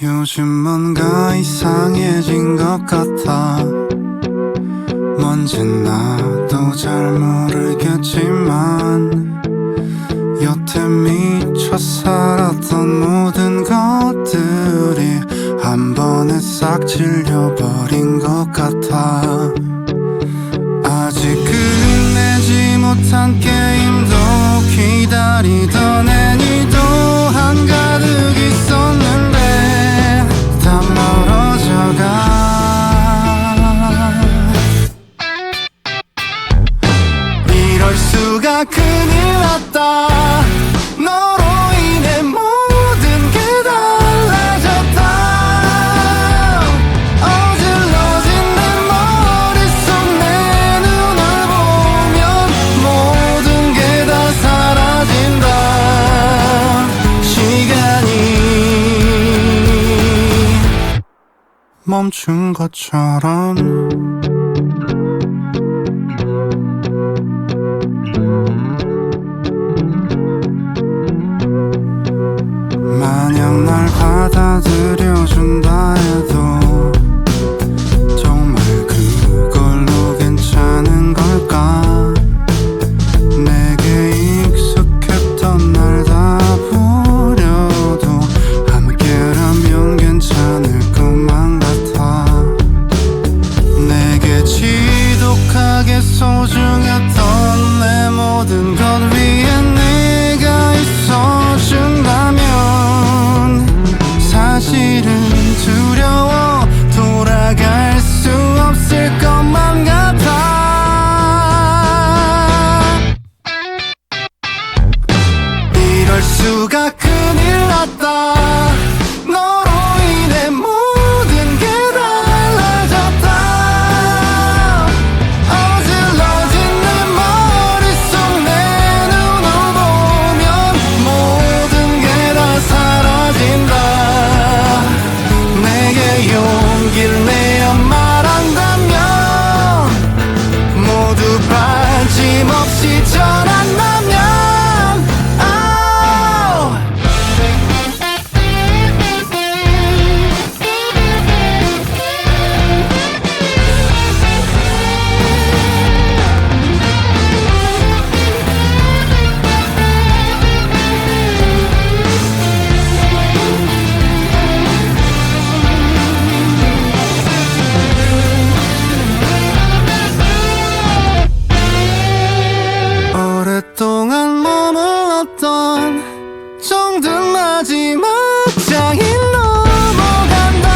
요즘 뭔가 이상해진 것 같아. 뭔진 나도 잘 모르겠지만 여태 미쳐 살았던 모든 것들이 한 번에 싹 질려버린 것 같아. 아직 끝내지 못한 게임도 기다리던 애니도 한가득 있었는데 다 멀어져가. 이럴 수가 큰일 났다. 너로 인해 모든 게 달라졌다. 어질러진 내 머릿속 내 눈을 보면 모든 게 다 사라진다. 시간이 멈춘 것처럼. 마냥 날 받아들여준다 해도 정말 그걸로 괜찮은 걸까? 내게 익숙했던 날 다 버려도 함께라면 괜찮을 것만 같아. 내게 지독하게 소중했던 내 모든 것 위에 내가 있어준다면 사실은 두려워 돌아갈 수 없을 것만 같아. 이럴 수가 큰일 났다. 너로 인해 모든 게 달라졌다. 어질러진 내 머릿속 내 눈을 보면 모든 게 다 사라진다. 내게 용기를 내어 말한다면 모두 빠짐없이 전한다면 오랫동안 머물렀던 정든 마지막 장이 넘어간다.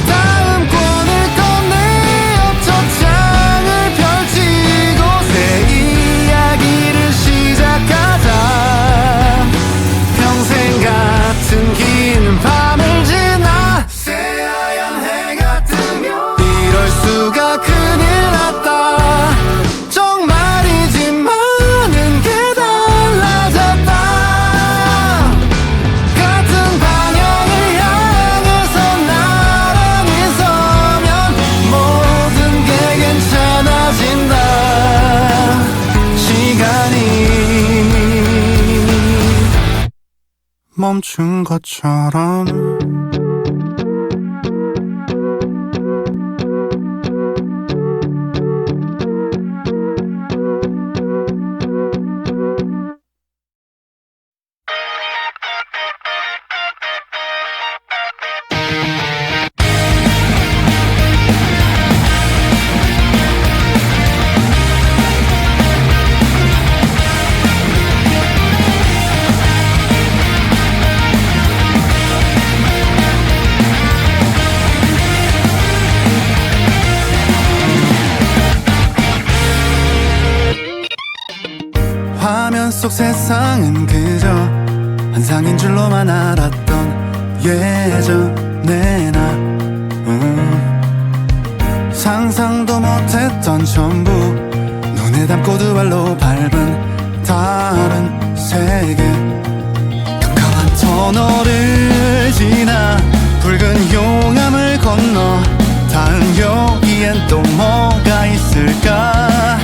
다음 권을 꺼내어 첫 장을 펼치고 새 이야기를 시작하자. 평생 같은 긴 밤을 지나 새하얀 해가 뜨면 이럴 수가 큰일 났다. 정말이지 많은 게 달라졌다. 같은 방향을 향해서 나란히 서면 모든 게 괜찮아진다. 시간이 멈춘 것처럼. 화면 속 세상은 그저 환상인 줄로만 알았던 예전의 나. 상상도 못했던 전부 눈에 담고 두 발로 밟은 다른 세계. 캄캄한 터널을 지나 붉은 용암을 건너 다음 여기엔 또 뭐가 있을까?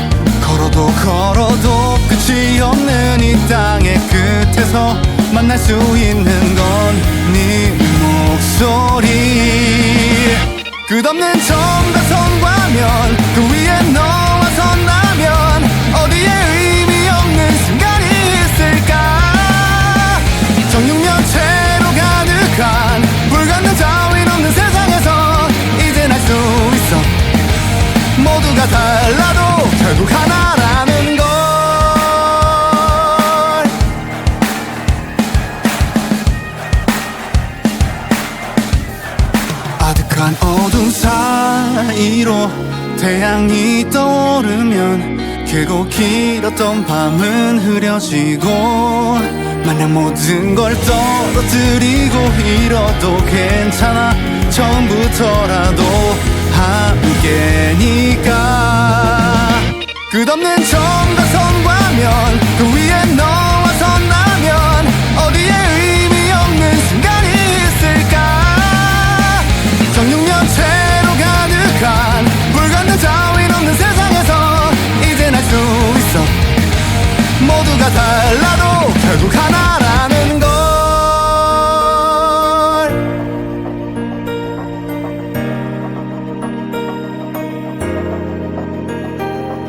걸어도 끝이 없는 이 땅의 끝에서 만날 수 있는 건 네 목소리. 끝없는 점과 선과면 그 위에 너와 선다면 어디에 의미 없는 순간이 있을까. 정육면체로 가득한 불가능 따윈 없는 세상에서 이젠 알 수 있어. 모두가 달라도 결국 하나라는 걸. 아득한 어둠 사이로 태양이 떠오르면 길고 길었던 밤은 흐려지고 마냥 모든 걸 떨어뜨리고 잃어도 괜찮아. 처음부터라도 함께니까. 끝없는 점과 선과면 그 위에 너와 선다면 어디에 의미 없는 순간이 있을까. 정육면체로 가득한 불가능 따윈 없는 세상에서 이젠 알 수 있어. 모두가 달라도 결국 하나라는 걸.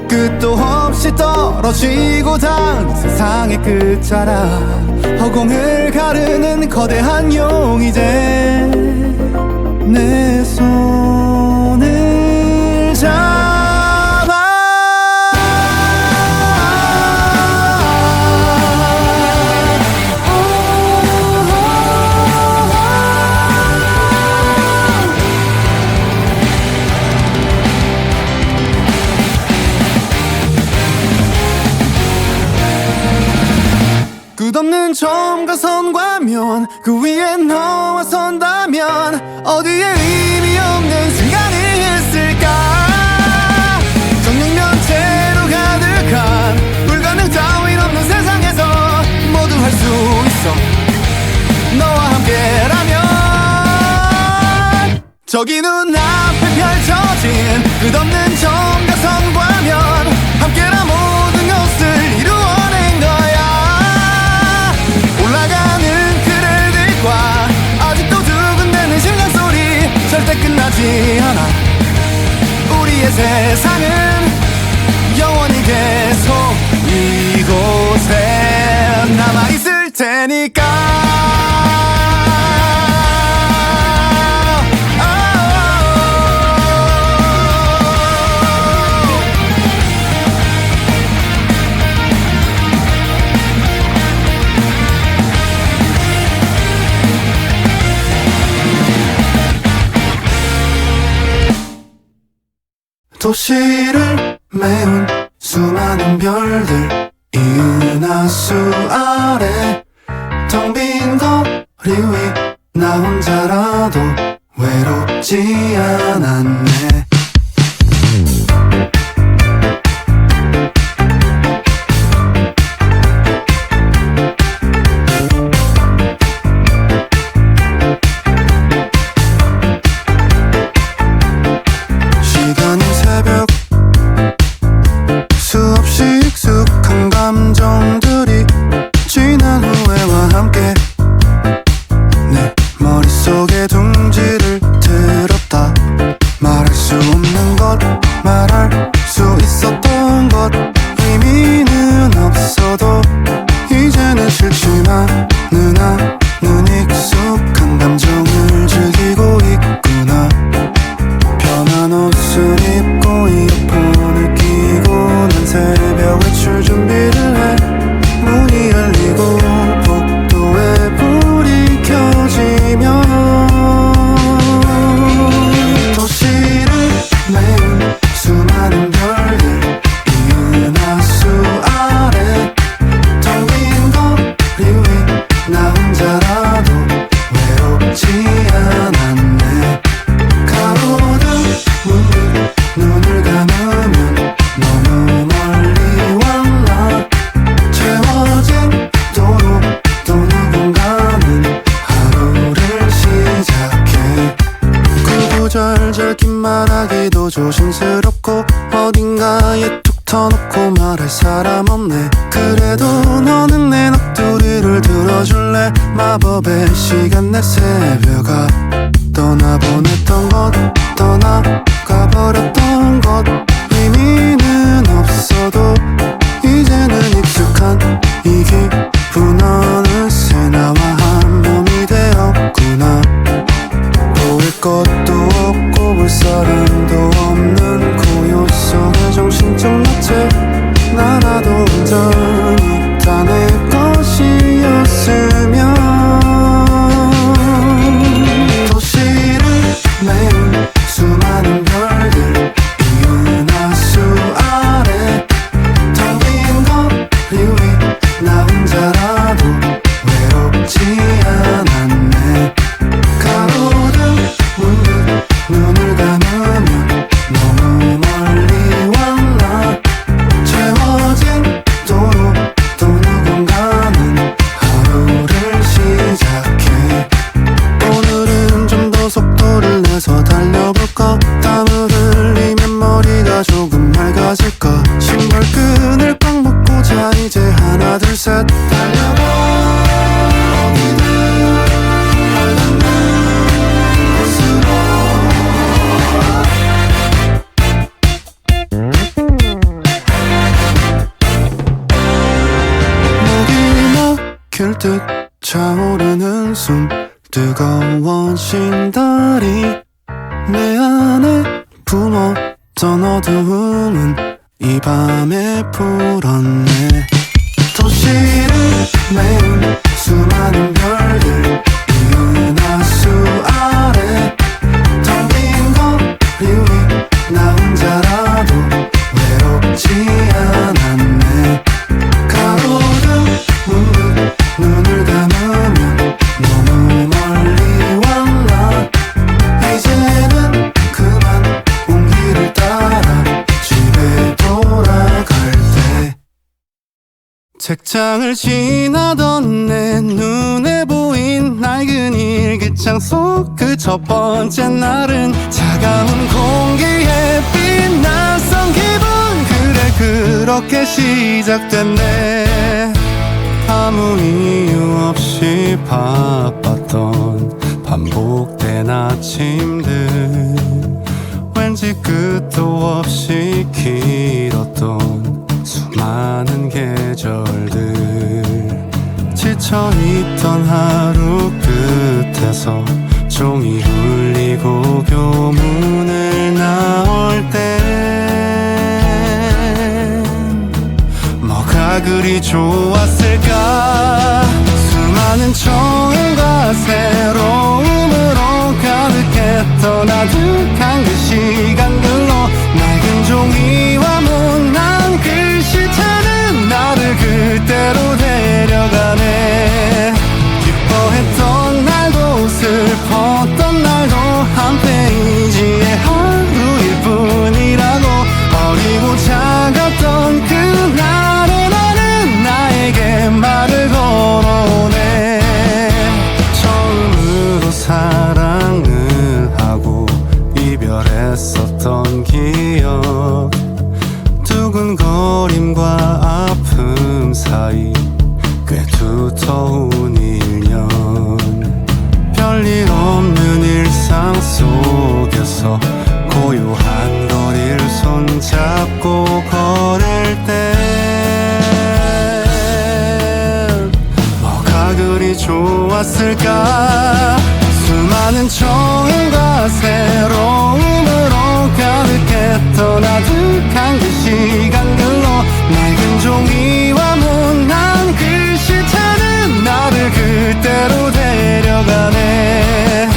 끝도 없이 떨어지고 닿은 세상의 끝자락. 허공을 가르는 거대한 용이제 내 손을 잡아. 끝없는 점과 선과면 그 위에 너와 선다면 어디에 의미 없는 순간이 있을까. 정육면체로 가득한 불가능 따윈 없는 세상에서 모두 할 수 있어. 너와 함께라면. 저기 눈앞에 펼쳐진 끝없는 점과 선과면 함께라 모든 것을 이루어낸 거야. 올라가는 그늘들과 아직도 두근대는 심장소리 절대 끝나지 않아. 우리의 세상은 영원히 계속 이곳에 남아있을 테니까. 도시를 메운 수많은 별들 이 은하수 아래 텅 빈 거리 위 나 혼자라도 외롭지 않았네. 시간이 새벽 수없이 익숙한 감정들이 지난 후회와 함께 내 머릿속에 둥지를 들었다. 말할 수 사람 없네. 그래도 너는 내 넋두리를 들어줄래. 마법의 시간 내 새벽아. 떠나보냈던 것, 떠나가버렸던 것, 의미는 없어도 이제는 익숙한 이 기분. 어느새 나와 한 몸이 되었구나. 보일 것도 없고 볼 사람도 없는 고요 속의 정신적 낙체. 나라도 온전히 다 내 것이었으면. 도시를 메운 수많은 별들, 이은하수 아래 텅 빈 거리 위 나 혼자라도 외롭지 않았네. 가로등 문득 눈을 감으면 너무 멀리 왔나. 채워진 도로 또 누군가는 하루를 시작해. 오늘은 좀 더 속도를 내서 달려볼까. 땀을 흘리면 머리가 조금 맑아질까. 신발끈을 꽉 묶고자 이제 하나 둘 셋 달려가. 어디든 닿는 곳으로. 목이 막힐 듯 차오르는 숨, 뜨거워진 다리. 내 안에 품었던 어두움은 이 밤에 풀었네. 도시를 메운 수많은 별들, 이은하수 아래 텅 빈 거리 위 나 혼자라도 외롭지 않았네. 가로등 문득 눈을 감으면 너무 멀리 왔나. 이제는 그만 온 길을 따라 집에 돌아갈 때. 책장을 지나던 내 눈에 보인 낡은 일기장 속 그 첫 번째 날은 차가운 공기에 빛났던 기분. 그래 그렇게 시작됐네. 아무 이유 없이 바빴던 반복된 아침들, 왠지 끝도 없이 길었던 수많은 계절들. 지쳐있던 하루 끝에서 종이 울리고 교문을 나올 땐 뭐가 그리 좋았을까. 수많은 처음과 새로움으로 가득했던 아득한 그 시간들로 낡은 종이와 못난 글씨체는 나를 그때로 데려가네. 기뻐했던 날도 슬펐던 날도 한 페이지의 하루일 뿐이라고. 어리고 작았던 그날의 나는 나에게 말을 걸어오네. 처음으로 사랑을 하고 이별했었던 기억, 두근거림과 아픔 사이 꽤 두터운 1년. 별일 없는 일상 속에서 고요한 거리를 손잡고 걸을 때 뭐가 그리 좋았을까. 수많은 처음과 새로움으로 가득했던 아득한 그 시간들로 낡은 종이와 못난 글씨체는 나를 그때로 데려가네.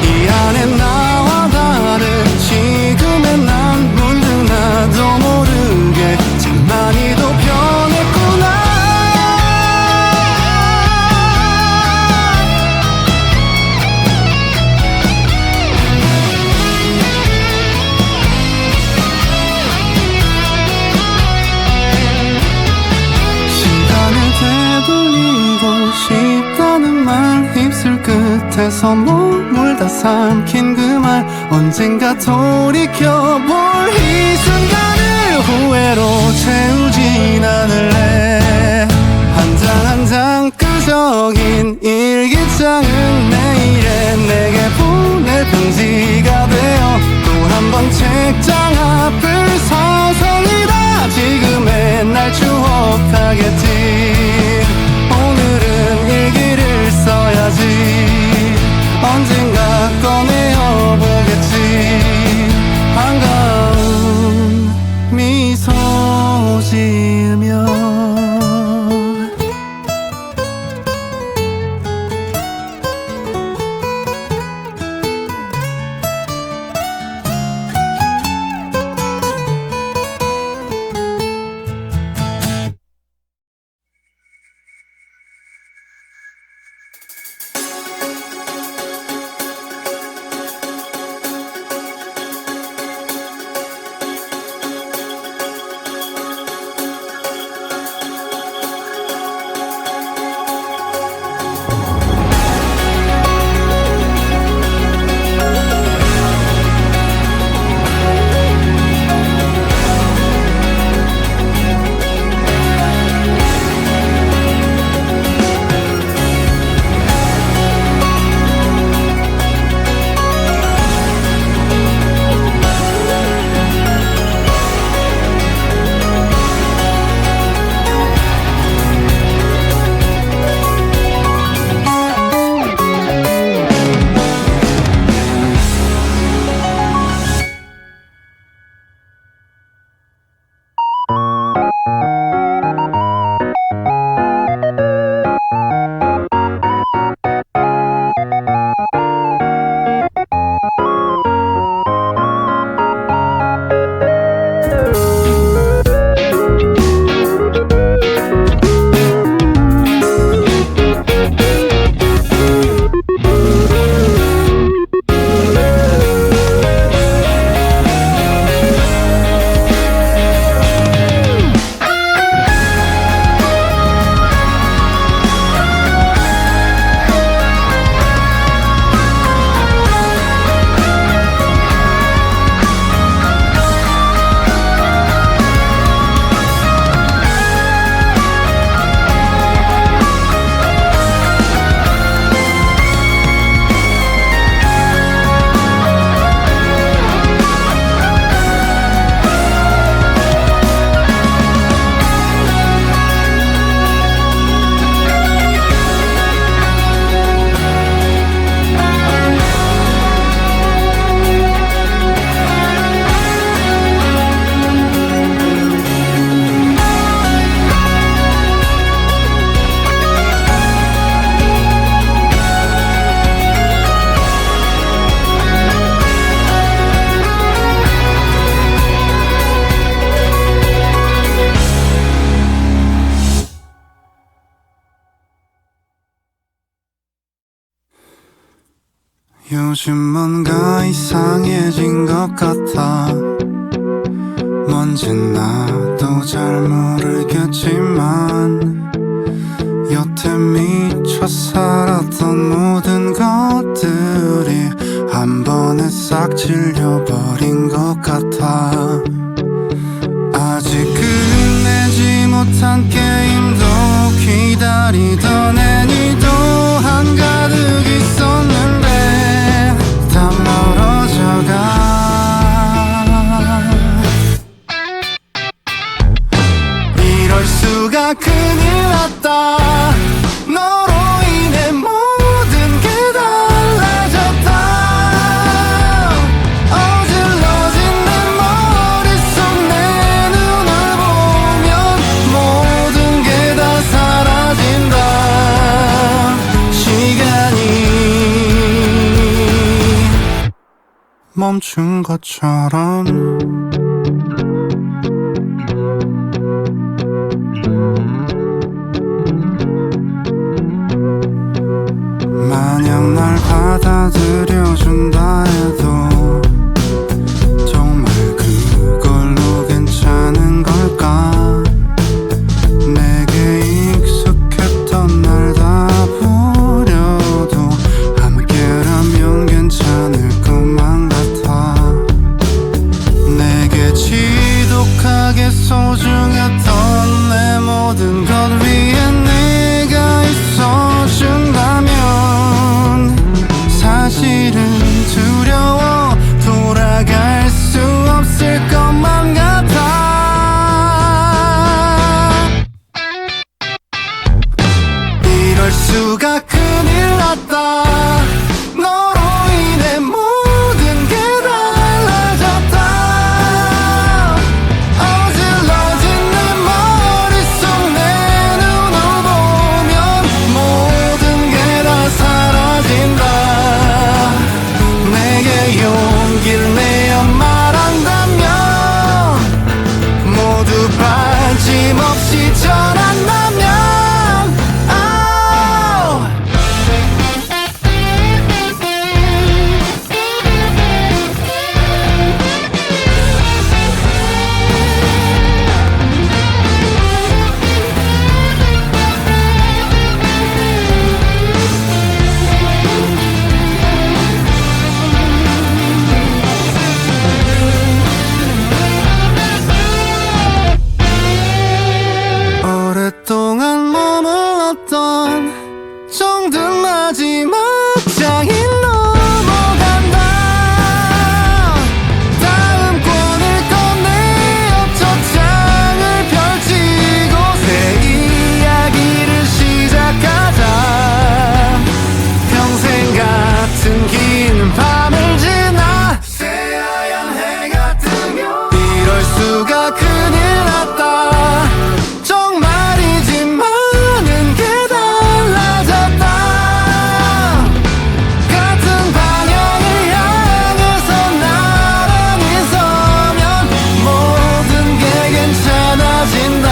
이 안에 나와 다른 지금의 난 문득 나도 모르게 참 많이도 변했구나. 끝에서 몸을 다 삼킨 그 말, 언젠가 돌이켜볼 이 순간을 후회로 채우진 않을래. 한 장 한 장 끄적인 일기장은 내일의 내게 보낼 편지가 되어 또 한 번 책장 앞을 서성이다 지금의 날 추억하겠지. 오늘은 일기를 써야지. 언젠가 꺼내어 보겠지. 반가운 미소 지으며. 요즘 뭔가 이상해진 것 같아. 뭔진 나도 잘 모르겠지만 여태 미쳐 살았던 모든 것들이 한 번에 싹 질려버린 것 같아. 아직 끝내지 못한 게임도 기다리던 애니도 한가득 있었는데 다 멀어져가. 이럴 수가 큰일 났다. 너로 인해 모든 게 달라졌다. 어질러진 내 머릿속 내 눈을 보면 모든 게 다 사라진다. 시간이 멈춘 것처럼. 마냥 날 받아들여준다 해도 정말 그걸로 괜찮은 걸까. 내게 익숙했던 날 다 버려도 함께라면 괜찮을 것만 같아. 내게 전한다면 오랫동안 머물렀던 정든 마지막 장이 넘어간다. 다음 권을 꺼내 첫 장을 펼치고 새 이야기를 시작하자. 평생 같은 긴 밤을 지나 새하얀 해가 뜨면 이럴 수가 큰일 났다. 정말이지 많은 게 달라졌다. 같은 방향을 향해서 나란히 서면 모든 게 괜찮아진다.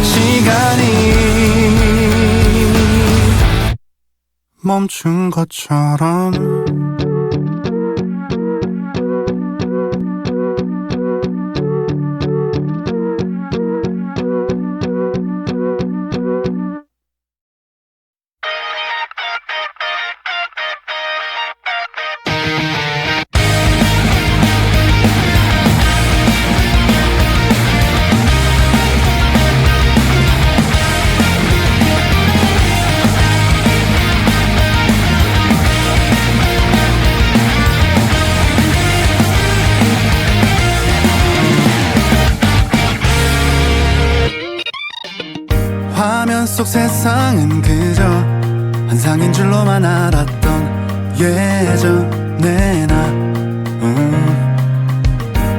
시간이 멈춘 것처럼 화면 속 세상은 그저 환상인 줄로만 알았던 예전의 나.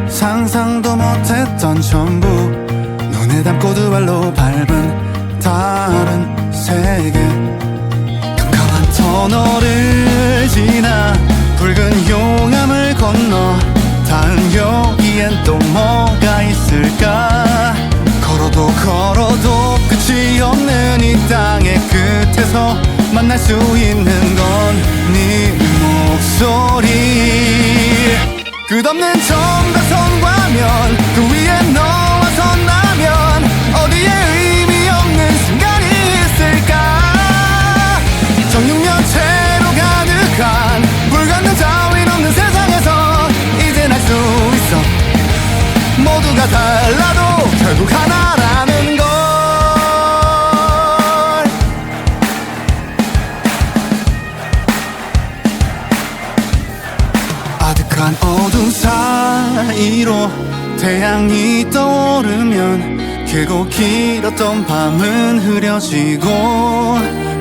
상상도 못했던 전부 눈에 담고 두 발로 밟은 다른 세계. 캄캄한 터널을 지나 붉은 용암을 건너 다음 여기엔 또 뭐가 있을까. 걸어도 끝이 없는 이 땅의 끝에서 만날 수 있는 건 네 목소리. 끝없는 점과 선과 면 그 위에 너와 선다면 어디에 의미 없는 순간이 있을까. 정육면체로 가득한 불가능 따윈 없는 세상에서 이젠 알 수 있어. 모두가 달라도 결국 하나라는 걸. 아득한 어둠 사이로 태양이 떠오르면 길고 길었던 밤은 흐려지고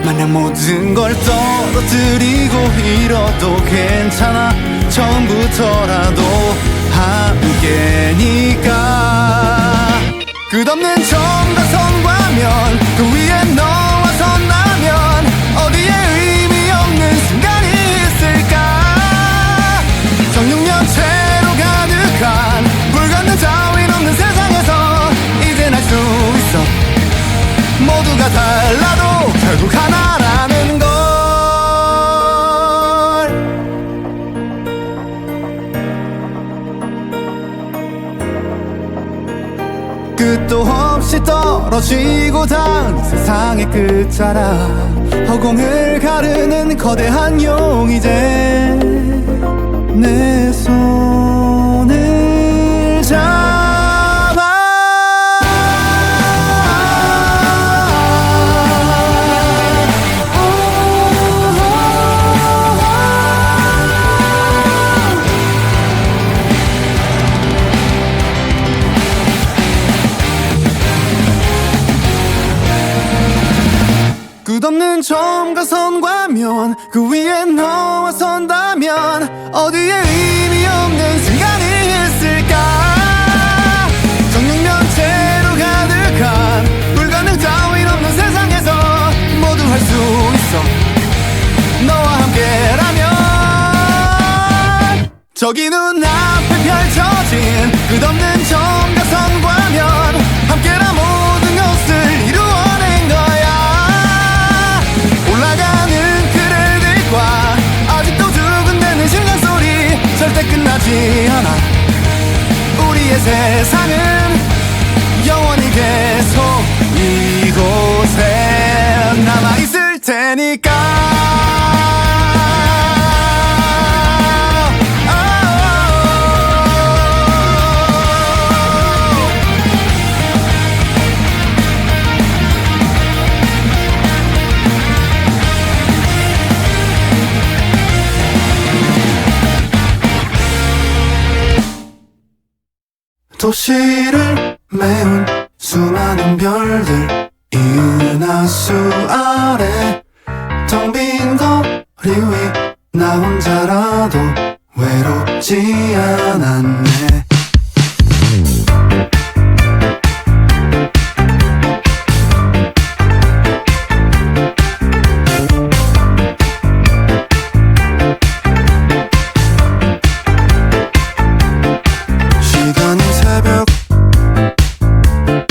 마냥 모든 걸 떨어뜨리고 잃어도 괜찮아. 처음부터라도 함께니까. 끝없는 점과 선과 면 그 위에 너와 선다면 어디에 의미 없는 순간이 있을까. 정육면체로 가득한 불가능 따윈 없는 세상에서 이젠 알 수 있어. 모두가 달라도 결국 하나라는 걸. 끝도 없이 떨어지고 닿은 세상의 끝자락. 허공을 가르는 거대한 용이제 내 손을 잡아. 끝없는 점과 선과 면 그 위에 너와 선다면 어디에 의미 없는 순간이 있을까. 정육면체로 가득한 불가능 따윈 없는 세상에서 모두 할 수 있어. 너와 함께라면. 저기 눈앞에 펼쳐진 끝없는 점과 선과 면 함께라면 도시를 메운 수많은 별들 이 은하수 아래 텅 빈 거리 위 나 혼자라도 외롭지 않았네. 시간이 새벽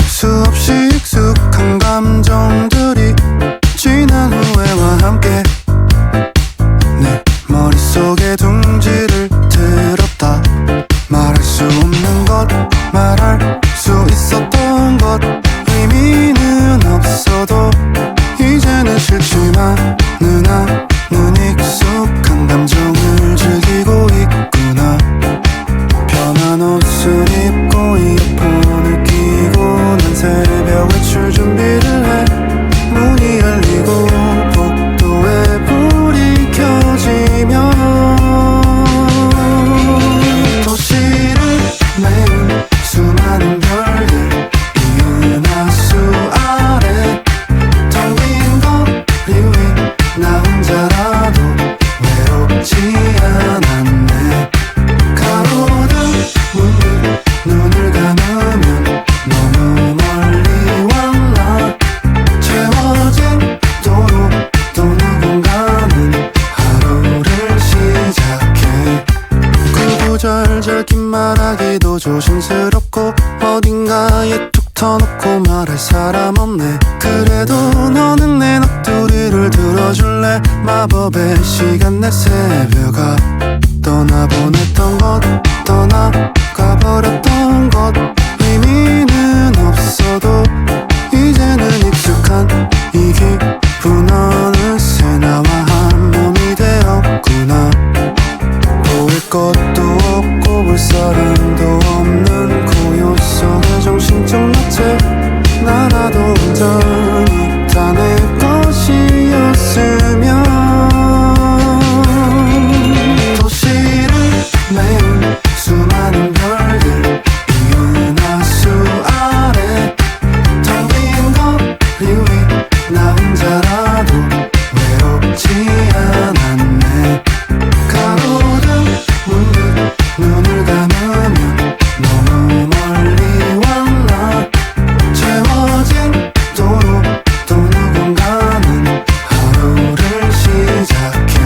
수없이 익숙한 감정들이 지난 후회와 함께 내 머릿속에 둥지를 들었다. 말할 수 없는 것 말할 수 있었던 것 의미는 없어도 이제는 싫지만 나는 익숙한 감정을 즐기고 있구나. 편한 옷을 입고 이어폰을 끼고 난 새벽 외출 준비를 해. 문이 열리고 복도에 불이 켜지면 도시를 메운 수많은 별들 이 은하수 아래 텅 빈 거리 위 나 혼자라도 외롭지 않았네. 가로등 문득 눈을 감으면 너무 멀리 왔나. 채워진 도로 또 누군가는 하루를 시작해. 구구절절 긴 말하기도 조심스럽고 어딘가에 툭 터놓고 말할 사람 없네. 그래도 너는 내 넋두리를 들어줄래. 마법의 시간 내 새벽아 떠나보냈던 것 떠나가버렸던 것 의미는 없어도 이제는 익숙한 이 기분 어느새 나와 한 몸이 되었구나. 보일 것도 없고 볼 사람도 없는 고요 속의 정신적 마체 나라도 온전히 다 내 것이었으면 도시를 메운 수많은 별들 이 은하수 아래 텅 빈 거리 위 나 혼자라도 외롭지 않았네. 가로등 문득 눈을 감으면 너무 멀리 왔나. 채워진 도로 또 누군가는 하루를 시작해.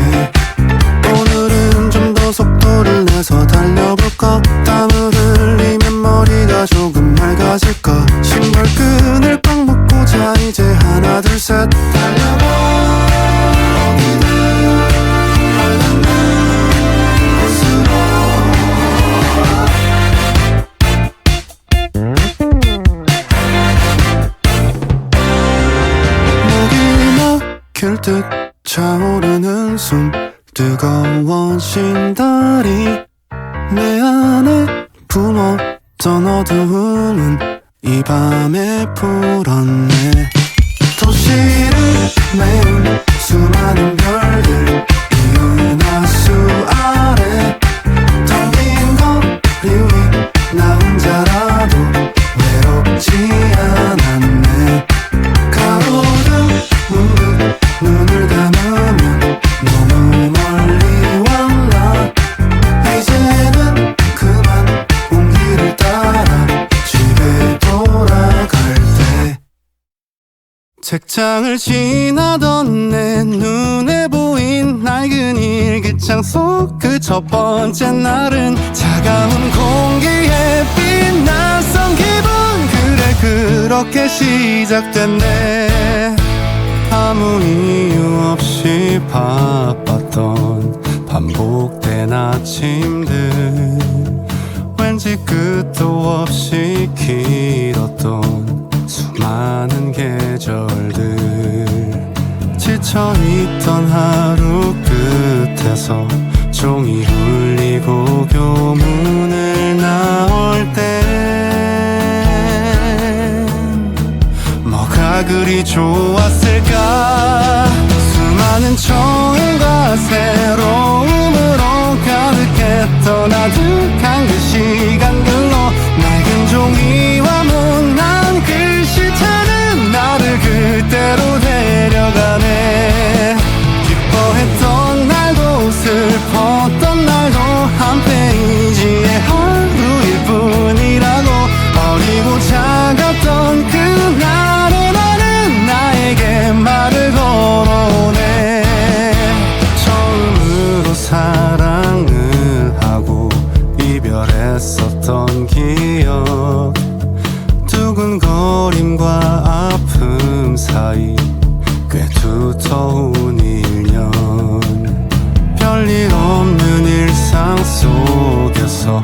오늘은 좀 더 속도를 내서 달려볼까. 땀을 흘리면 머리가 조금 맑아질까. 신발끈을 꽉 묶고 자 이제 하나 둘 셋 달려봐. 어디든 닿는 곳으로 목이 막힐 듯 차오르는 숨 뜨거워진 다리 내 안에 품었던 어두움은 이 밤에 풀었네. 도시를 메운 수많은 별들 이 은하수 아래 텅 빈 거리 위 나 혼자라도 외롭지 않았네. 가로등 문득 눈을 감으면 너무 멀리 왔나. 이제는 그만 온길을 따라 집에 돌아갈 때 책장을 지나던 내 눈에 보인 낡은 일기장 속 그 첫 번째 날은 차가운 공기에 빛났던 기분. 그래 그렇게 시작됐네. 아무 이유 없이 바빴던 반복된 아침들 왠지 끝도 없이 길었던 수많은 계절들 지쳐있던 하루 끝에서 종이 울리고 교문을 나올 땐 뭐가 그리 좋았을까. 수많은 청음과 새로움으로 가득했던 아득한 그 시간들로 낡은 종이와 못난 글씨체는 나를 그때로 데려가네. 기뻐했던 날도 슬펐던 날도 한 페이지의 하루일 뿐이라고. 어리고 작았던 그날의 나는 나에게 말을 걸어오네. 처음으로 사랑을 하고 이별했었던 기억, 두근거림과 아픔 사이 꽤 두터운 1년. 별일 없는 일상 속에서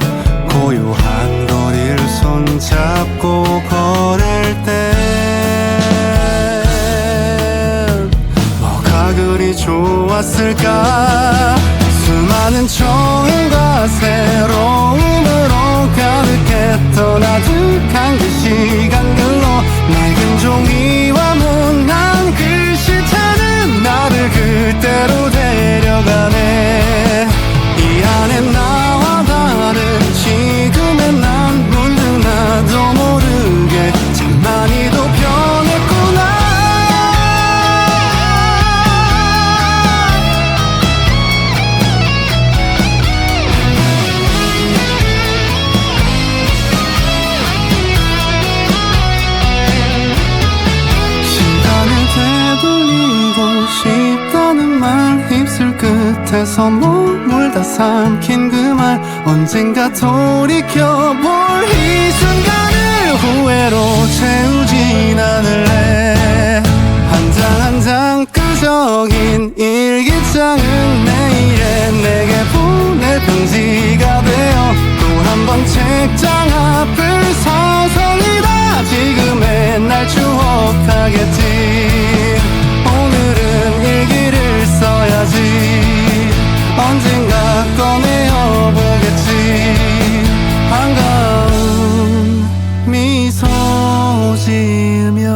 고요한 거리를 손잡고 걸을 때 뭐가 그리 좋았을까. 수많은 처음과 새로움으로 가득했던 아득한 그 시간들로 낡은 종이와 못난 글씨체는 나를 그때로 데려가네. 이 안에 나와 다른 지금의 난 문득 나도 모르게 참 많이도 변했구나. 되돌리고 싶다는 말, 입술 끝에서 몸을 다 삼킨 그 말, 언젠가 돌이켜볼 이 순간을 후회로 채우진 않을래. 한 장 한 장 끄적인 일기장은 내일의 내게 보낼 편지가 되어 또 한 번 책장 앞을 서성이다 지금의 날 추억하겠지. 오늘은 일기를 써야지. 언젠가 꺼내어 보겠지. 반가운 미소 지으며.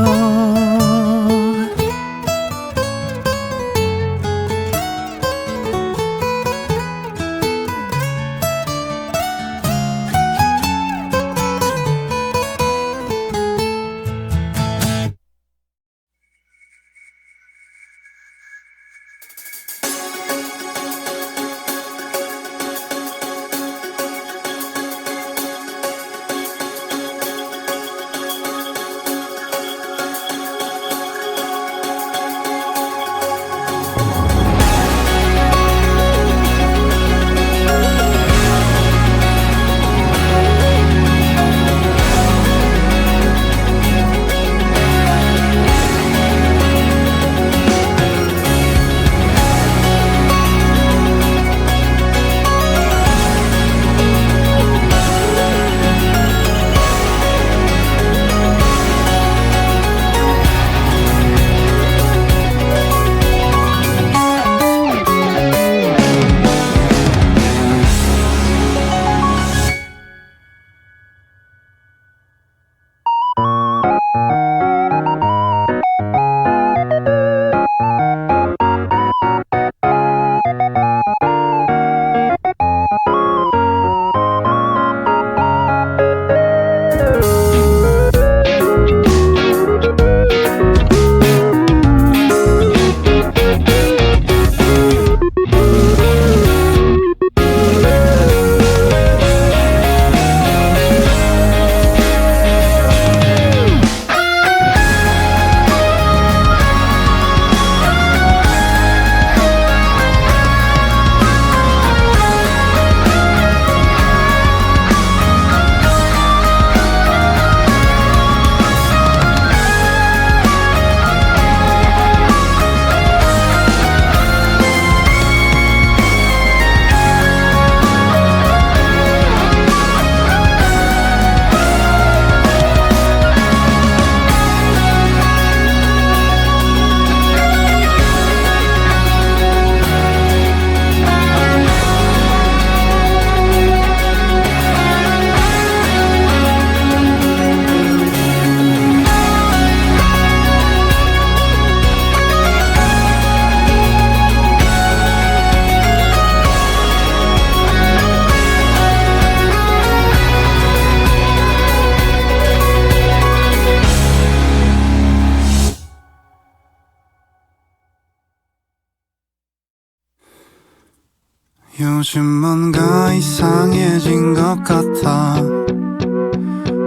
요즘 뭔가 이상해진 것 같아.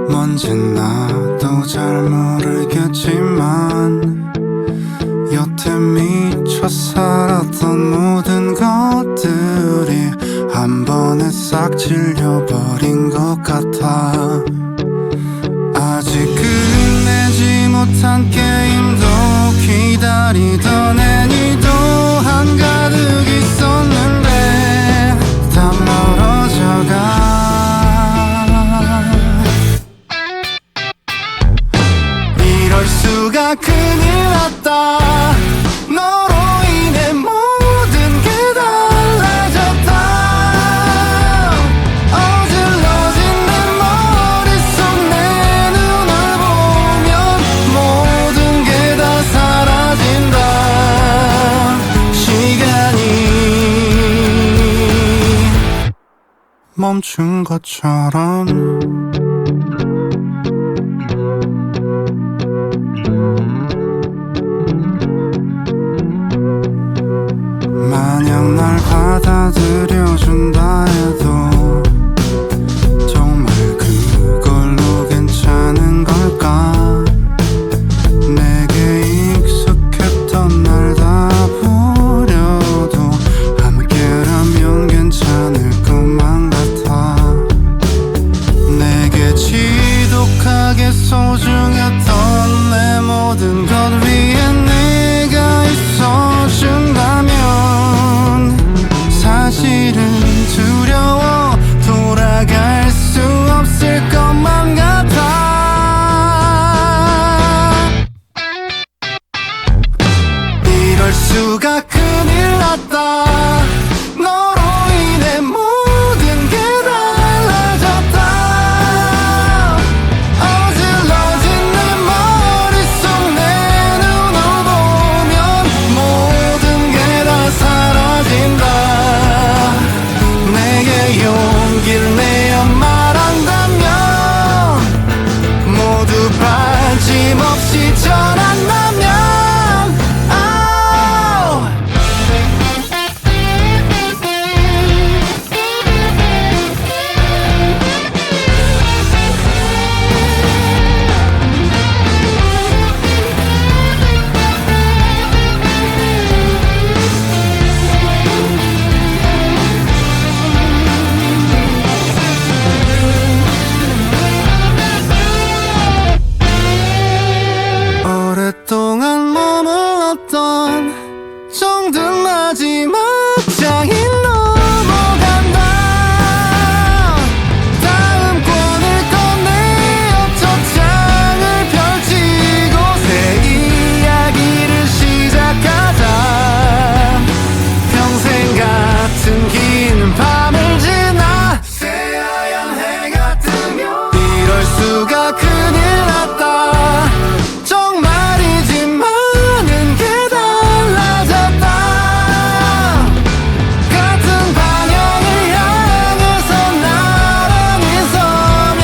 뭔진 나도 잘 모르겠지만 여태 미쳐 살았던 모든 것들이 한 번에 싹 질려버린 것 같아. 아직 끝내지 못한 게임도 기다리던 애니도 한가득 있었는데 다 멀어져가. 이럴 수가 큰일 났다. 너로 인해 모든 게 달라졌다. 어질러진 내 머릿속 내 눈을 보면 모든 게 다 사라진다. 시간이 멈춘 것처럼. 마냥 날 받아들여준다 해도 정말 그걸로 괜찮은 걸까. 내게 익숙했던 날 다 버려도 함께라면 괜찮을 것만 같아. 내게 지독하게 소중했던 내 모든 것 위에 내가 있어준다면 사실은 두려워 돌아갈 수 없을 것만 같아. 이럴 수가 큰일 났다. 너로 인해 모든 게 달라졌다. 어질러진 내 머릿속 내 눈을 보면 모든 게 다 사라진다. 내게 용기를 내어 말한다면 모두 빠짐없이 전한다면 오랫동안 머물렀던 정든 마지막 장이 넘어간다. 다음 권을 꺼내어 첫 장을 펼치고 새 이야기를 시작하자. 평생 같은 긴 밤을 지나 새하얀 해가 뜨면 이럴 수가 큰일 났다. 정말이지 많은 게 달라졌다. 같은 방향을 향해서 나란히 서면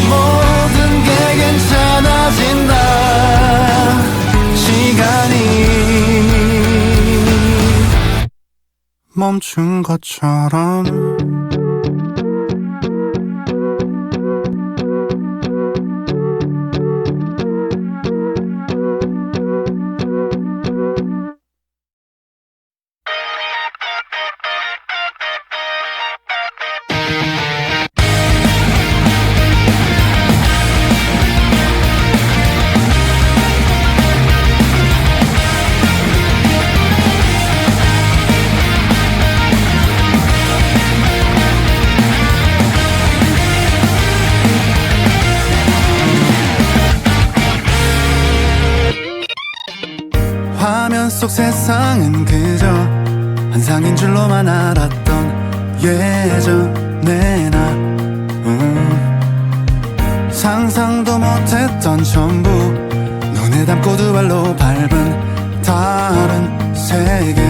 모든 게 괜찮아진다. 시간이 멈춘 것처럼. 화면 속 세상은 그저 환상인 줄로만 알았던 예전의 나. 상상도 못했던 전부 눈에 담고 두 발로 밟은 다른 세계.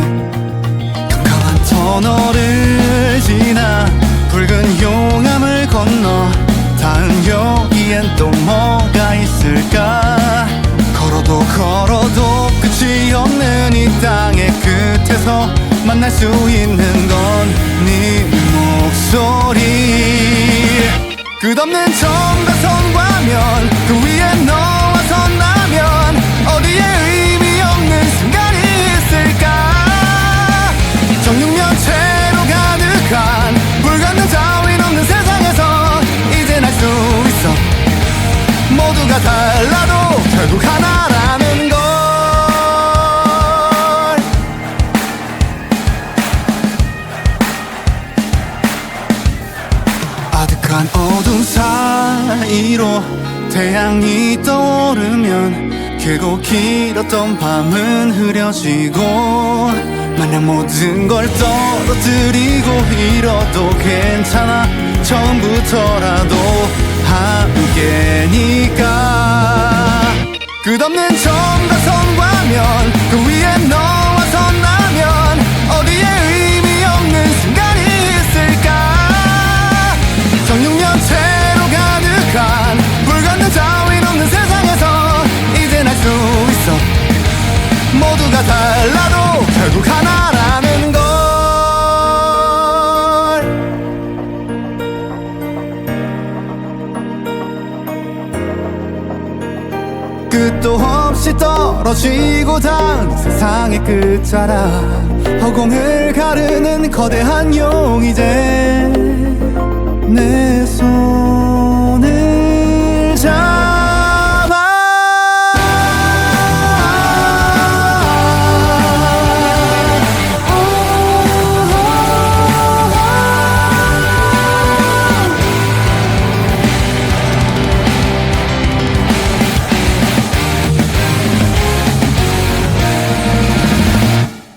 캄캄한 터널을 지나 붉은 용암을 건너 다음 여기엔 또 뭐가 있을까. 걸어도 걸어도 끝이 없는 이 땅의 끝에서 만날 수 있는 건 네 목소리. 끝없는 점과선과면 그 위에 너와 선다면 어디에 의미 없는 순간이 있을까. 정육면체로 가득한 불가능 따윈 없는 세상에서 이젠 알 수 있어. 모두가 달라도 결국 하나라는 걸. 아득한 어둠 사이로 태양이 떠오르면 길고 길었던 밤은 흐려지고 마냥 모든 걸 떨어뜨리고 잃어도 괜찮아. 처음부터라도 함께니까. 끝없는 점과 선과면 그 위에 너와 선다면 어디에 의미 없는 순간이 있을까. 정육면체로 가득한 불가능 따윈 없는 세상에서 이젠 알 수 있어. 모두가 달라도 결국 하나라는 걸. 끝도 없이 떨어지고 닿은 세상의 끝자락. 허공을 가르는 거대한 용이 돼 내 손을 잡아.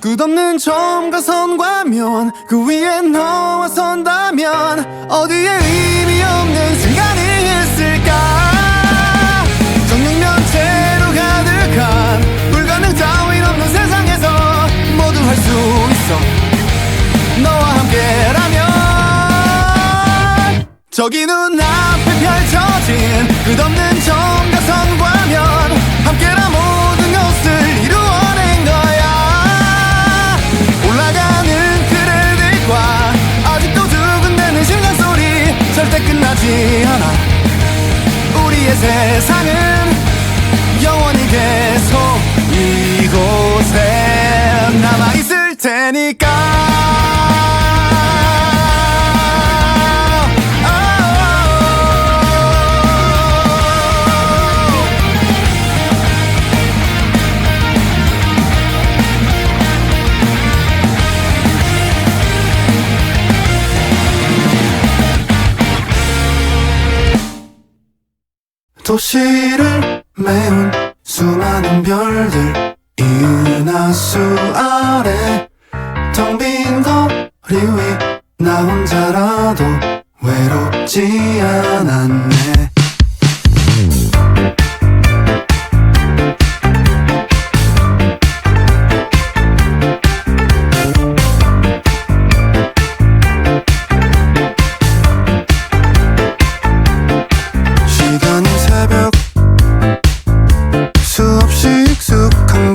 끝없는 점과 선과면 그 위에 너와 선다면 어디에 의미 없는 순간이 있을까. 정육면체로 가득한 불가능 따윈 없는 세상에서 모두 할 수 있어. 너와 함께라면. 저기 눈앞에 펼쳐진 끝없는 점과 선과면 함께라 모든 것을 이루어낸 거야. 올라가는 그늘들과 아직도 두근대는 심장 소리 절대 끝나지 않아. 우리의 세상은 영원히 계속 이곳에 남아있을 테니까. 도시를 메운 수많은 별들 이 은하수 아래 텅 빈 거리 위 나 혼자라도 외롭지 않았네.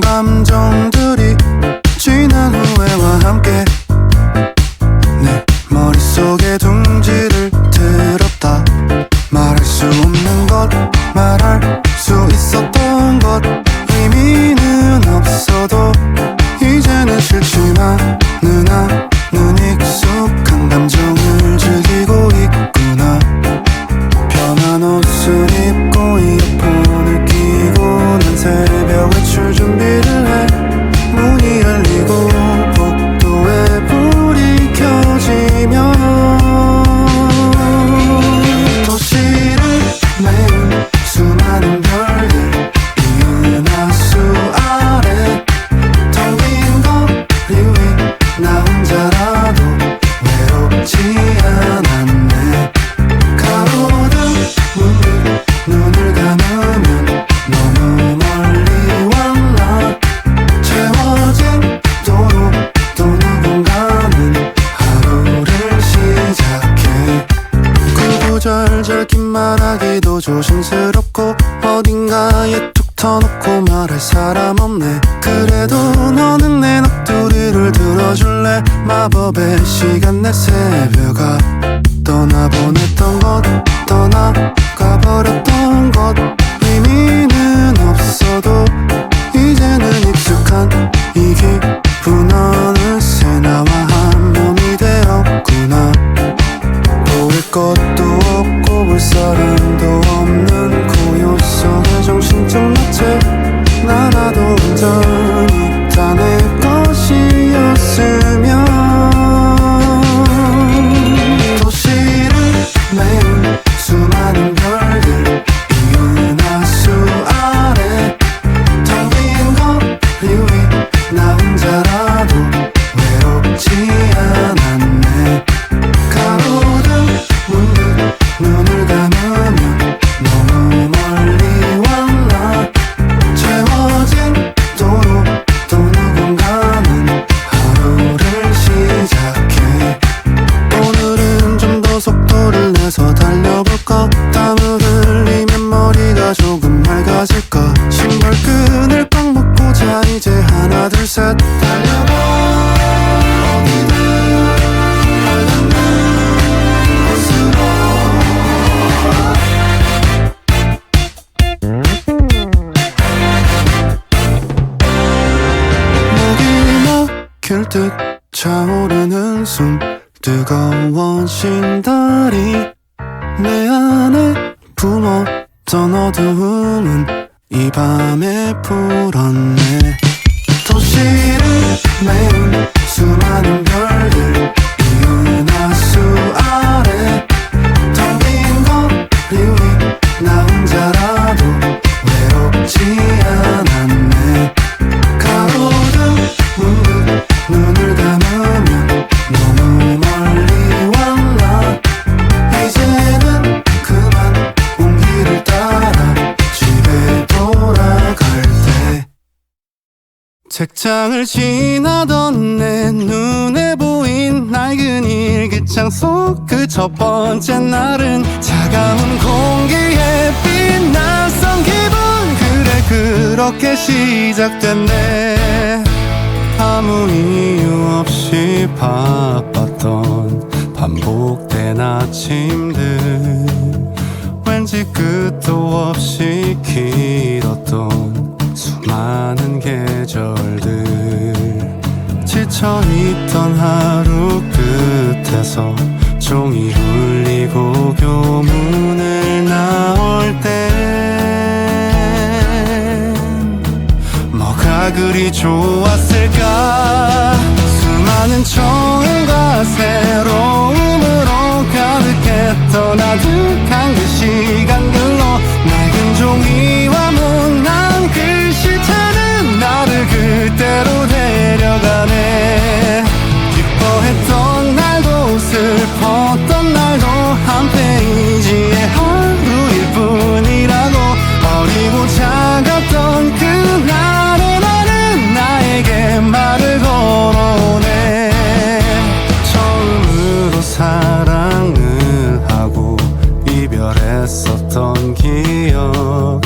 감정들이 지난 후회와 함께 내 머릿속에 둥지를 들었다. 말할 수 없는 것 말할 수 있었던 것 의미는 없어도 이제는 싫지만 나는 익숙한 감정을 즐기고 있구나. 편한 옷을 입고 이어폰을 끼고 난 새벽 외출 준비를 해. 문이 열리고 복도에 사람 없네. 그래도 너는 내 넋두리를 들어줄래. 마법의 시간 내 새벽아 떠나보냈던 것 떠나가버렸던 것 의미는 없어도 이제는 익숙한 이 기분 어느새 나와 한 몸이 되었구나. 보일 것도 없고 볼 사람도 없는 고요 속의 정신적 마체 나라도 온전히 다 내 것이었으면 도시를 메운 수많은 별들 이 은하수 아래 텅 빈 거리 위 나 혼자라도 외롭지 않았네. 가로등 문득 눈을 감으면 너무 멀리 왔나. 채워진 도로 또 누군가는 하루를 시작해. 오늘은 좀 더 속도를 내서 달려볼까. 땀을 흘리면 머리가 조금 맑아질까. 신발끈을 꽉 묶고자 이제 하나 둘 셋 달려봐. 어디든 알던 곳으로. 목이 막힐 듯 차오르는 숨 뜨거워진 다리 내 안에 품었던 어두움은 이 밤에 풀었네. 도시를 메운 수많은 별들 이 은하수 아래 텅 빈 거리 위 나 혼자라도 외롭지 않았네. 가로등 문득 눈을 감으면 너무 멀리 왔나. 이제는 그만 온길을 따라 집에 돌아갈 때 책장을 지나던 내 눈에 보인 낡은 일기장 속 그 첫 번째 날은 차가운 공기에 빛났던 기분. 그래 그렇게 시작됐네. 아무 이유 없이 바빴던 반복된 아침들 왠지 끝도 없이 길었던 수많은 계절들 지쳐있던 하루 끝에서 종이 울리고 교문을 나올 땐 뭐가 그리 좋았을까. 수많은 처음과 새로움으로 가득했던 아득한 그 시간들로 낡은 종이와 못난 글씨체는 나를 그때로 데려가네. 기뻐했던 날도 슬펐던 날도 한 페이지의 하루일 뿐이라고. 어리고 작았던 그날의 나는 나에게 말을 걸어오네. 처음으로 사랑을 하고 이별했었던 기억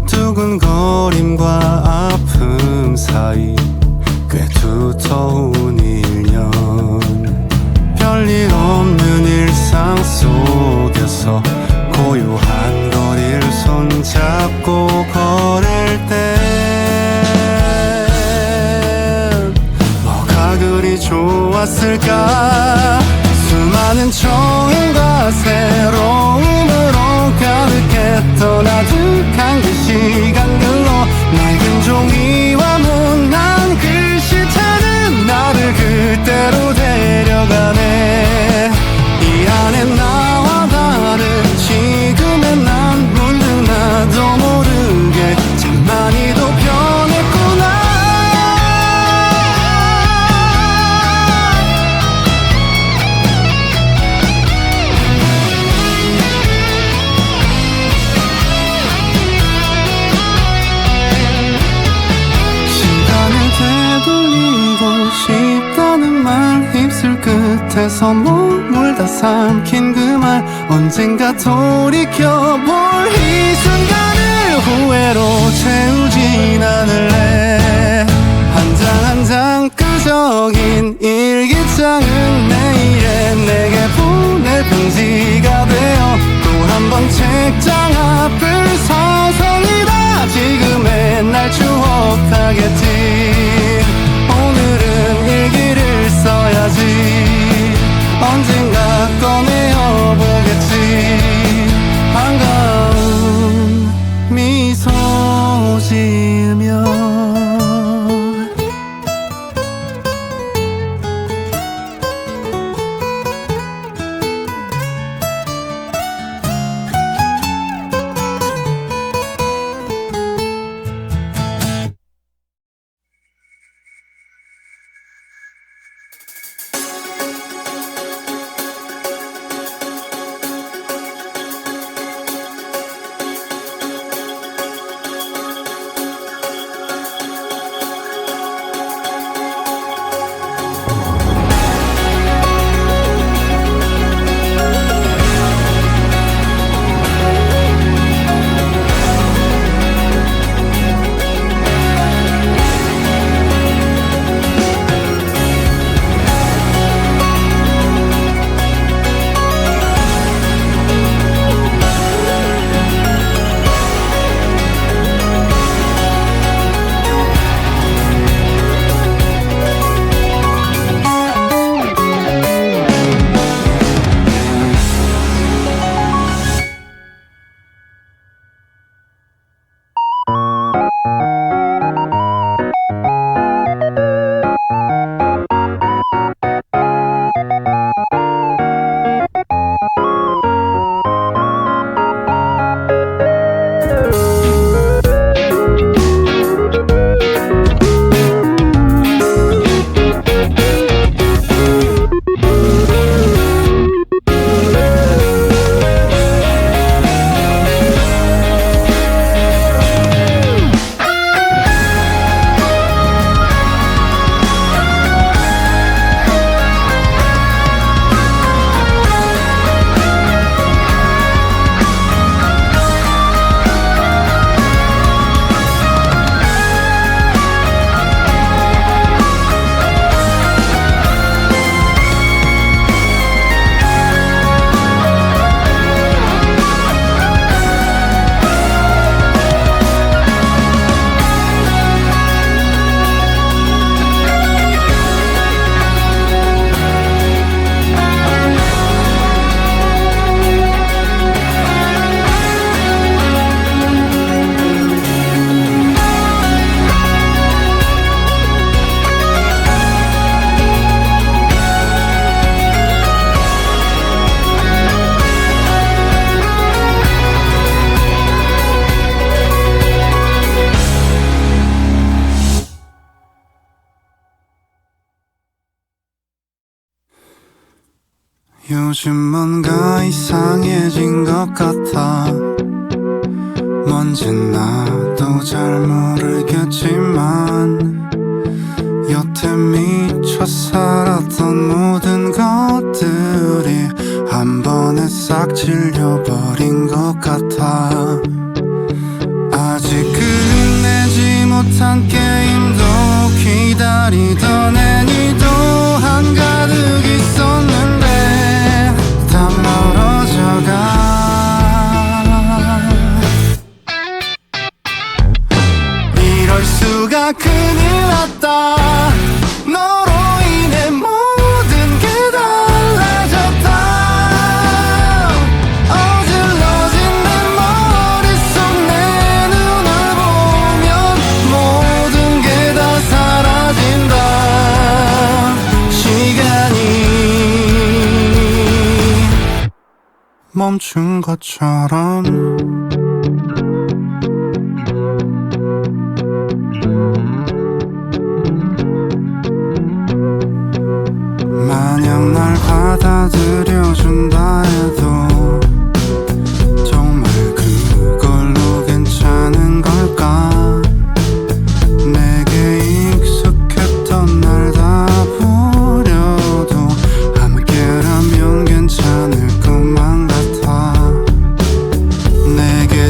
두근거림과 아픔 사이 꽤 두터운 1년 별일 없는 일상 속에서 고요한 거리를 손잡고 걸을 때 뭐가 그리 좋았을까. 수많은 처음과 새로움으로 가득했던 아득한 그 시간들로 낡은 종이와 못난 글씨체는 나를 그때로 데려가네. 이 안에 나와 다른 지금의 난 문득 나도 모르게 참 많이도 변했구나. 끝에서 몸을 다 삼킨 그 말 언젠가 돌이켜볼 이 순간을 후회로 채우진 않을래. 한 장 한 장 끄적인 일기장은 내일의 내게 보낼 편지가 되어 또 한 번 책장 앞을 서성이다 지금의 날 추억하겠지. 오늘은 일기를 써야지. 언젠가 꺼내어 보겠지. 반가운 미소 지으며. 요즘 뭔가 이상해진 것 같아. 뭔진 나도 잘 모르겠지만 여태 미쳐 살았던 모든 것들이 한 번에 싹 질려버린 것 같아. 아직 끝내지 못한 게임도 기다리던 애니도 한가득 있었는데 다 멀어져가. 이럴 수가 큰일 났다. 너로 인해 모든 게 달라졌다. 어질러진 내 머릿속 내 눈을 보면 모든 게 다 사라진다. 시간이 멈춘 것처럼. 마냥 날 받아들여준다 해도 정말 그걸로 괜찮은 걸까. 내게 익숙했던 날 다 버려도 함께라면 괜찮을 것만 같아. 내게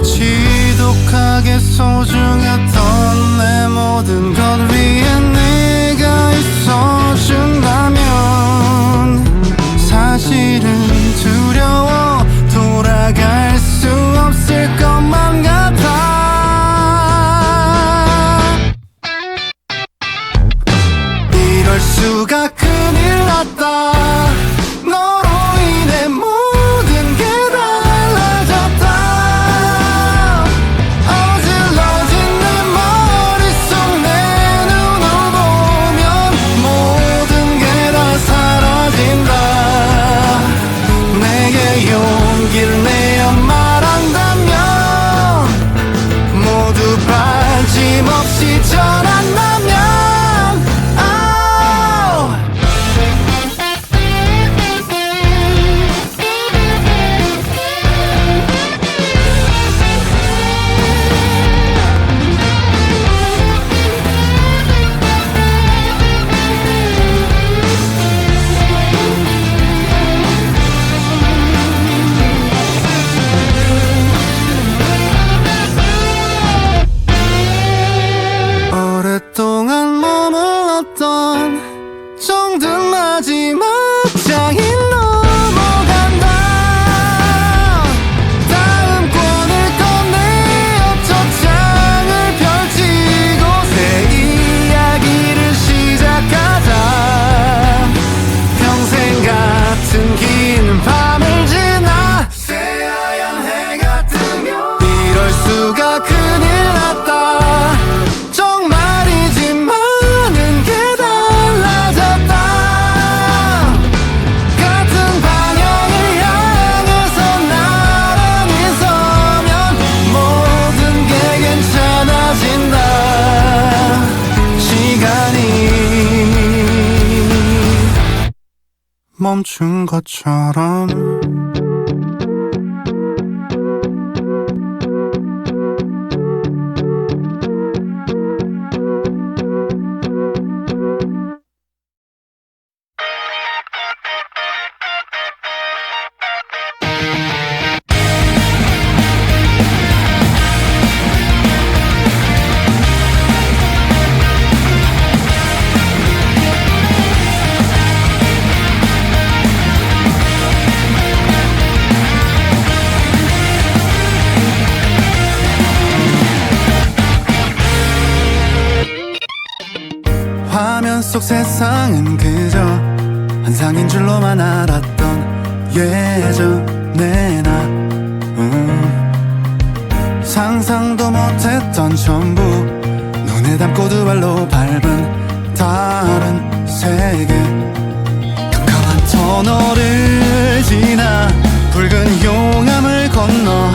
멈춘 것처럼 화면 속 세상은 그저 환상인 줄로만 알았던 예전의 나 상상도 못했던 전부 눈에 담고 두 발로 밟은 다른 세계 캄캄한 터널을 지나 붉은 용암을 건너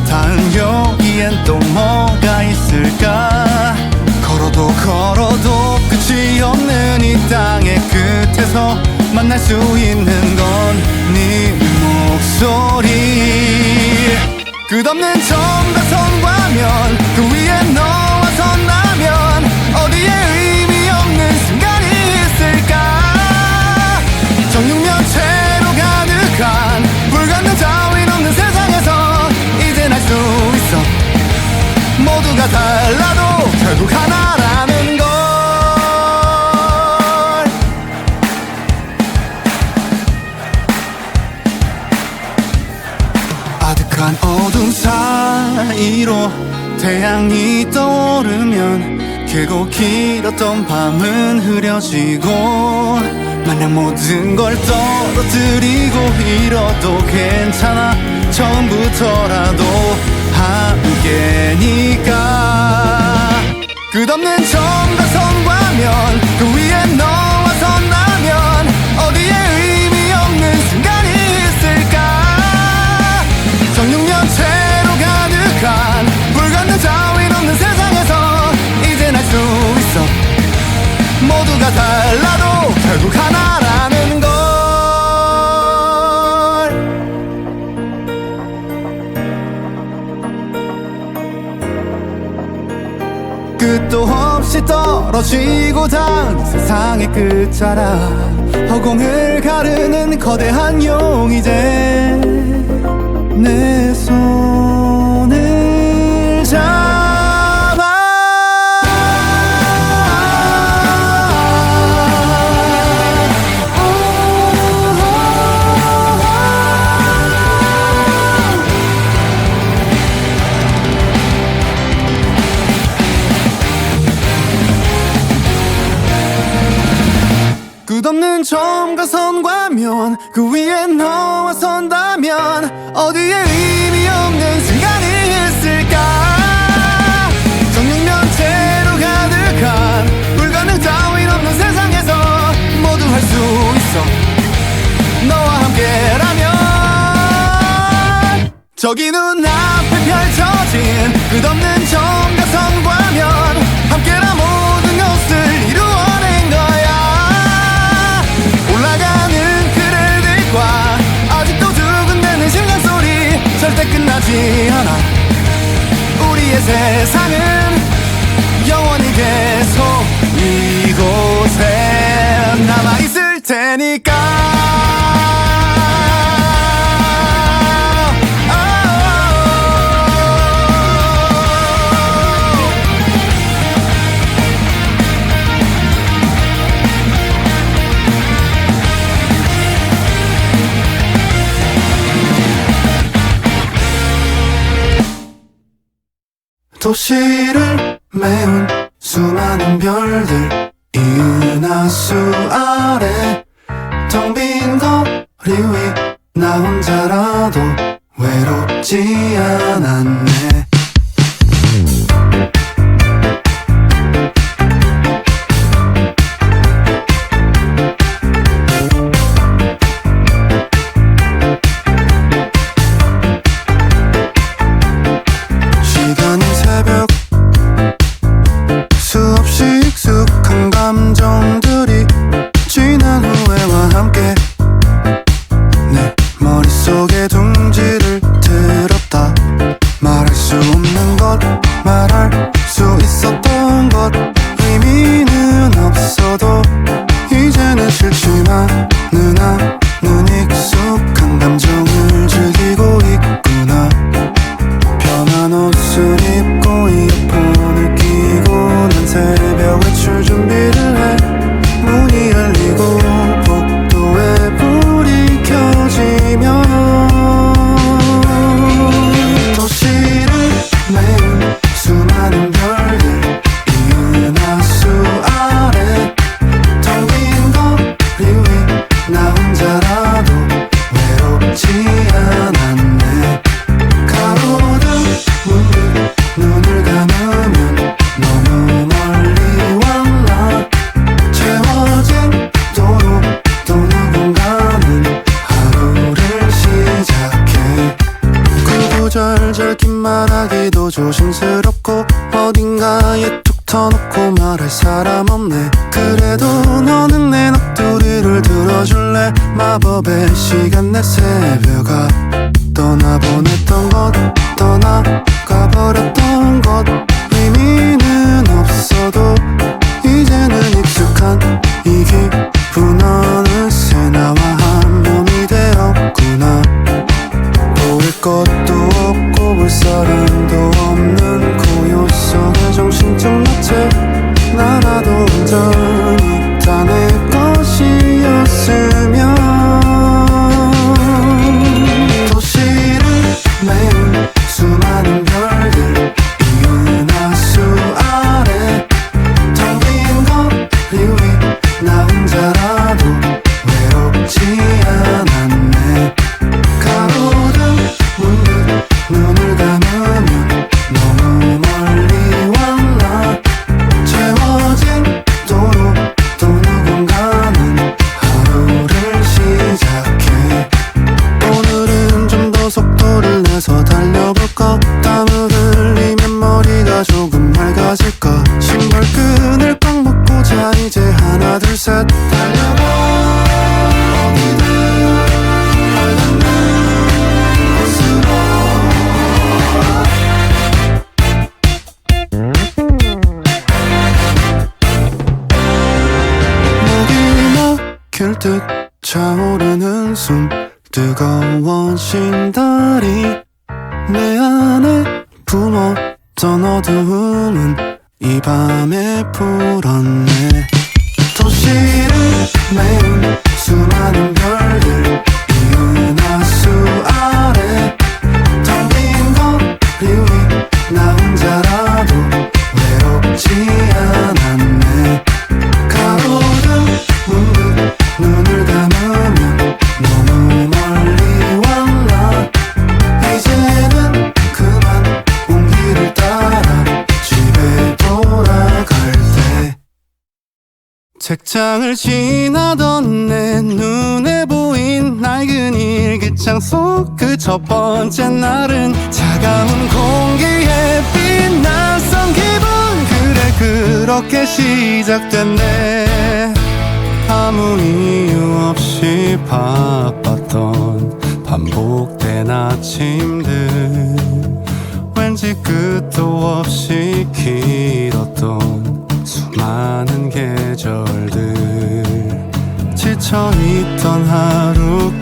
다음 여기엔 또 뭐가 있을까 걸어도 걸어도 끝이 없는 이 땅의 끝에서 만날 수 있는 건 네 목소리 끝없는 점과 선과 면 그 위에 너와 선다면 어디에 의미 없는 순간이 있을까 정육면체로 가득한 불가능 따윈 없는 세상에서 이젠 알 수 있어 모두가 달라도 결국 하나라는 걸 아득한 어둠 사이로 태양이 떠오르면 길고 길었던 밤은 흐려지고 마냥 모든 걸 떨어뜨리고 잃어도 괜찮아 처음부터라도 함께니까 끝없는 점과 선과 면 그 위에 너와 선다면 어디에 의미 없는 순간이 있을까 정육면체로 가득한 불가능 따윈 없는 세상에서 이젠 알 수 있어 모두가 달라도 결국 하나라는 걸 끝도 없이 떨어지고 닿은 세상의 끝자락 허공을 가르는 거대한 용이 돼 내 손을 잡아 끝없는 점과 선과 면 그 위에 너와 선다면 어디에 의미 없는 순간이 있을까 정육면체로 가득한 불가능 따윈 없는 세상에서 모두 할 수 있어 너와 함께라면 저기 눈앞에 펼쳐진 끝없는 점과 선과 면 함께라 모든 것을 이루어낸 거야 올라가는 그늘들과 아직도 두근대는 심장소리 절대 끝나지 않아 우리의 세상은 영원히 계속 이곳에 남아있을 테니까 도시를 메운 수많은 별들 이 은하수 아래 텅 빈 거리 위 나 혼자라도 외롭지 않았네 놓고 말할 사람 없네. 그래도 너는 내 넋두리를 들어줄래. 마법의 시간 내 새벽아 떠나보냈던 것 떠나가버렸던 것 의미는 없어도 이제는 익숙한 이 기분 어느새 나와 한 몸이 되었구나. 보일 것도 없고 볼 사람도 없는 고요 속의 정신적 마체 나라도 온전히 다 내 것이었으면 도시를 메운 수많은 별들 이 은하수 아래 텅 빈 거리 위 나 혼자라도 외롭지 않았네. 가로등 문득 눈을 감으면 너무 멀리 왔나. 채워진 도로 또 누군가는 하루를 시작해. 오늘은 좀 더 속도를 내서 달려볼까. 땀을 흘리면 머리가 조금 맑아질까. 신발끈을 꽉 묶고자 이제 하나 둘 셋 달려봐. 어디든 닿는 곳으로. 목이 막힐 듯 차오르는 숨 뜨거워진 다리 내 안에 품었던 어두움은 이 밤에 불었네. 도시를 메운 수많은 별들 이 은하수 아래 텅 빈 거리 위 나 혼자라도 외롭지 않았네. 가로등 문득 눈을 감으면 너무 멀리 왔나. 이제는 그만 온길을 따라 집에 돌아갈 때. 책장을 지나던 내 눈에 보인 낡은 일기장 속 그 첫 번째 날은 차가운 공기에 빈 낯선 기분. 그래 그렇게 시작됐네. 아무 이유 없이 바빴던 반복된 아침들 왠지 끝도 없이 길었던 수많은 계절들 지쳐있던 하루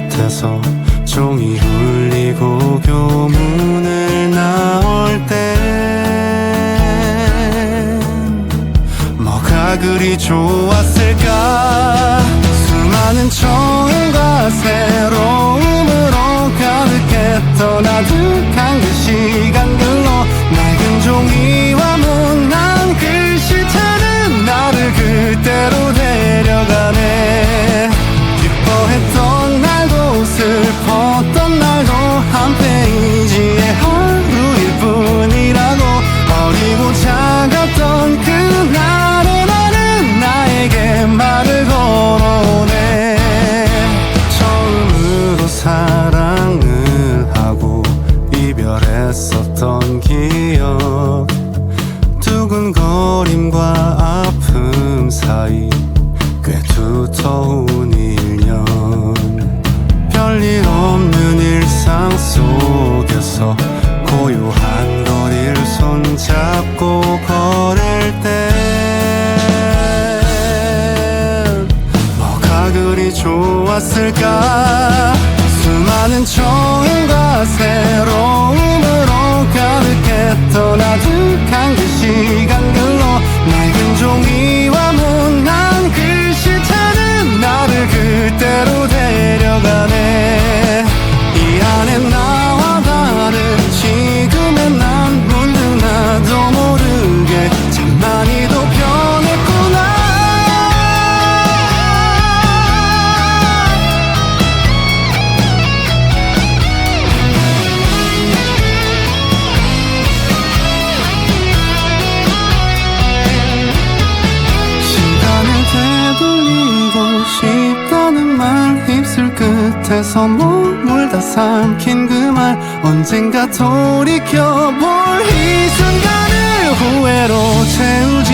끝에서 종이 울리고 교문을 나올 땐 뭐가 그리 좋았을까. 수많은 처음과 새로움으로 가득했던 아득한 그 시간들로 낡은 종이와 못난 글씨체는 나를 그때로 데려가네. 기뻐했던 날도 슬펐던 날도 한 페이지의 하루일 뿐이라고. 어리고 작았던 그날의 나는 나에게 말을 걸어오네. 처음으로 사랑을 하고 이별했었던 기억 두근거림과 아픔 사이 꽤 두터운 1년 별일 없는 일상 속에서 고요한 거리를 손잡고 걸을 때 뭐가 그리 좋았을까. 수많은 처음과 새로움으로 가득했던 아득한 그 시간들로 낡은 종이와 못난 글씨체는 나를 그때로 데려가네. 이 안에 나와 다른 지금의 난 문득 나도 모르게 참 많이도 변했구나. 끝에서 몸을 다 삼킨 그 말 언젠가 돌이켜볼 이 순간을 후회로 채우지